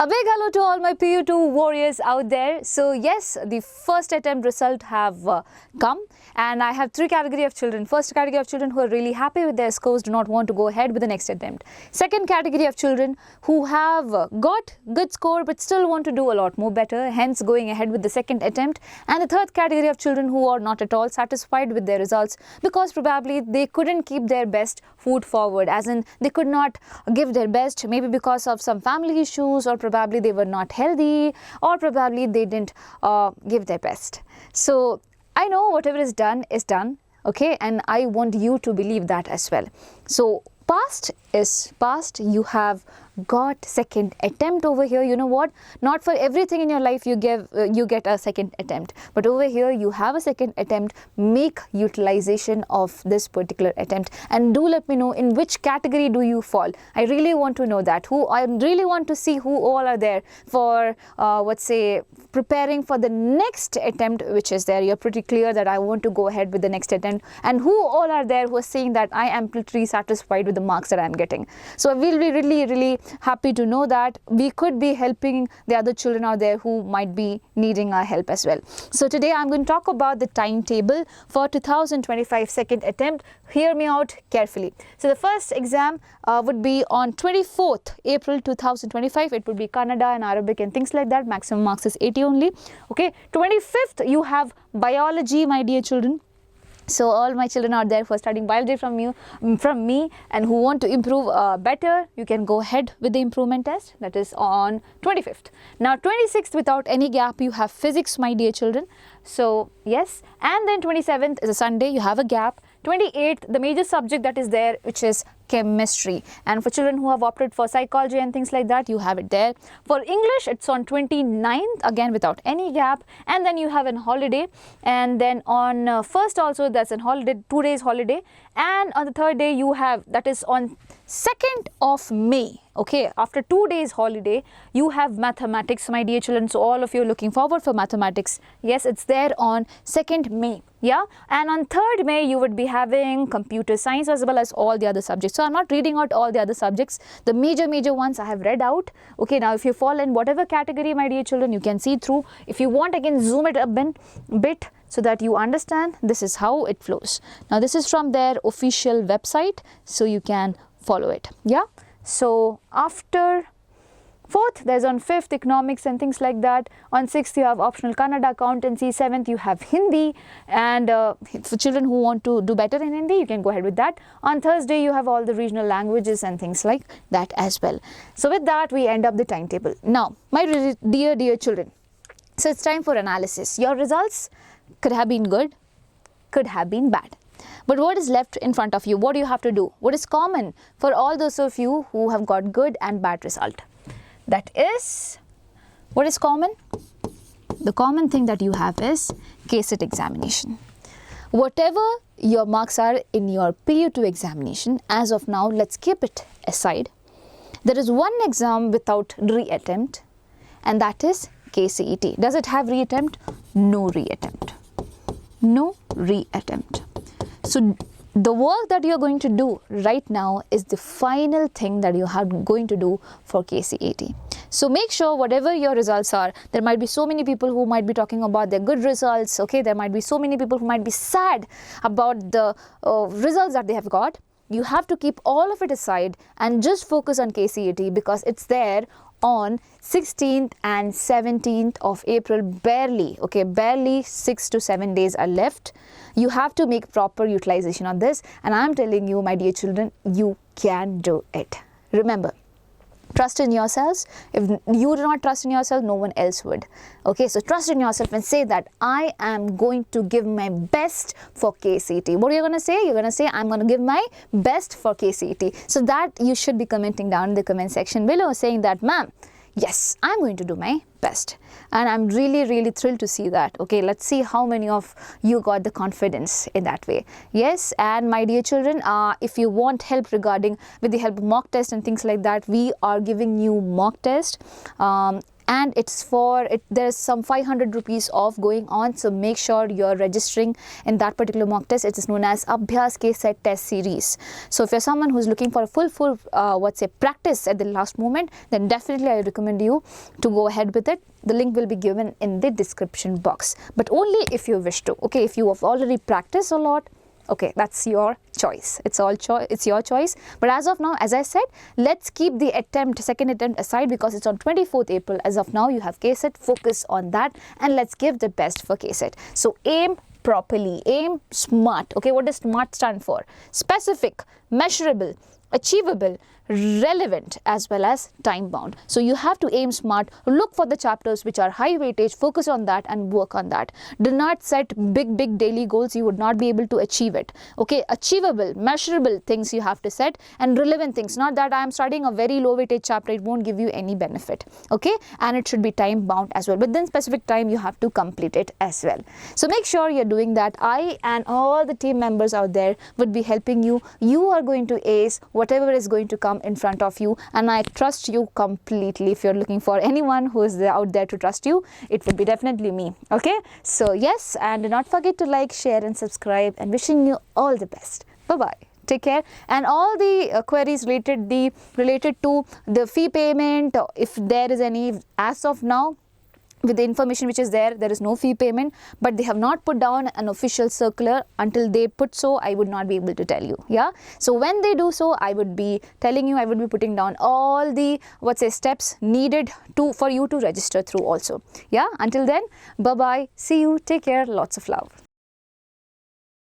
A big hello to all my PU2 warriors out there. So yes, the first attempt result have come, and I have three category of children. First category of children who are really happy with their scores, do not want to go ahead with the next attempt. Second category of children who have got good score but still want to do a lot more better, hence going ahead with the second attempt. And the third category of children who are not at all satisfied with their results because probably they couldn't keep their best foot forward, as in they could not give their best, maybe because of some family issues, or probably they were not healthy, or probably they didn't give their best. So I know whatever is done, okay, and I want you to believe that as well. So past is past. You have got second attempt over here. You know what, not for everything in your life you get a second attempt, but over here you have a second attempt. Make utilization of this particular attempt, and do let me know in which category do you fall. I really want to know that. I really want to see who all are there for preparing for the next attempt which is there. You're pretty clear that I want to go ahead with the next attempt, and who all are there who are saying that I am pretty satisfied with the marks that I'm getting. So we'll be really happy to know that we could be helping the other children out there who might be needing our help as well. So today I'm going to talk about the timetable for 2025 second attempt. Hear me out carefully. So the first exam would be on 24th April 2025. It would be Kannada and Arabic and things like that. Maximum marks is 80 only. Okay, 25th you have biology, my dear children. So all my children out there who are studying biology from me and who want to improve better, you can go ahead with the improvement test. That is on 25th. Now 26th, without any gap, you have physics, my dear children. So yes, and then 27th is a Sunday, you have a gap. 28th, the major subject that is there, which is chemistry, and for children who have opted for psychology and things like that, you have it there. For English, it's on 29th, again without any gap, and then you have an holiday, and then on 1st also that's an holiday, 2 days holiday, and on the 3rd day you have, that is on 2nd of May. Okay, after 2 days holiday, you have mathematics, my dear children. So all of you are looking forward for mathematics. Yes, it's there on 2nd May. Yeah, and on 3rd May you would be having computer science as well as all the other subjects. So I'm not reading out all the other subjects. The major ones I have read out. Okay, now if you fall in whatever category, my dear children, you can see through. If you want, I can zoom it a bit so that you understand this is how it flows. Now this is from their official website, so you can follow it. Yeah, so after 4th, there's on 5th economics and things like that. On 6th, you have optional Kannada, accountancy. 7th, you have Hindi, and for children who want to do better in Hindi, you can go ahead with that. On Thursday, you have all the regional languages and things like that as well. So with that, we end up the timetable. Now, my dear children, so it's time for analysis. Your results could have been good, could have been bad. But what is left in front of you? What do you have to do? What is common for all those of you who have got good and bad result? That is, what is common? The common thing that you have is KCET examination. Whatever your marks are in your PU2 examination, as of now, let's keep it aside. There is one exam without re-attempt, and that is KCET. Does it have re-attempt? No re-attempt. No re-attempt. So the work that you're going to do right now is the final thing that you are going to do for KCET. So make sure whatever your results are, there might be so many people who might be talking about their good results, okay, there might be so many people who might be sad about the results that they have got. You have to keep all of it aside and just focus on KCET, because it's there on 16th and 17th of April, barely 6 to 7 days are left. You have to make proper utilization of this, and I'm telling you, my dear children, you can do it. Remember, trust in yourselves. If you do not trust in yourself, no one else would. Okay, so trust in yourself and say that I am going to give my best for KCET. What are you going to say? You're going to say, I'm going to give my best for KCET. So that you should be commenting down in the comment section below, saying that, ma'am, yes, I'm going to do my best. And I'm really thrilled to see that. Okay, let's see how many of you got the confidence in that way. Yes, and my dear children, if you want help regarding with the help of mock test and things like that, we are giving you mock test. and it's for it. There's some 500 rupees off going on, so make sure you're registering in that particular mock test. It is known as Abhyas KCET test series. So if you're someone who's looking for a full practice at the last moment, then definitely I recommend you to go ahead with it. The link will be given in the description box, but only if you wish to. Okay, if you have already practiced a lot, okay, that's your choice. It's your choice. But as of now, as I said, let's keep the second attempt aside, because it's on 24th April. As of now, you have KCET. Focus on that, and let's give the best for KCET. So aim properly, aim smart. Okay, what does SMART stand for? Specific, measurable, achievable, relevant, as well as time bound. So you have to aim smart, look for the chapters which are high weightage, focus on that and work on that. Do not set big daily goals, you would not be able to achieve it. Okay, achievable, measurable things you have to set, and relevant things. Not that I am studying a very low weightage chapter, it won't give you any benefit. Okay, and it should be time bound as well. Within specific time you have to complete it as well. So make sure you're doing that. I and all the team members out there would be helping you. You are going to ace whatever is going to come in front of you, and I trust you completely. If you're looking for anyone who is out there to trust you, it would be definitely me. Okay, so yes, and do not forget to like, share and subscribe, and wishing you all the best. Bye bye, take care. And all the queries related to the fee payment, if there is any, as of now, with the information which is there is no fee payment, but they have not put down an official circular. Until they put so, I would not be able to tell you. Yeah, so when they do so, I would be telling you, I would be putting down all the steps needed for you to register through also. Yeah, until then, bye bye, see you, take care, lots of love.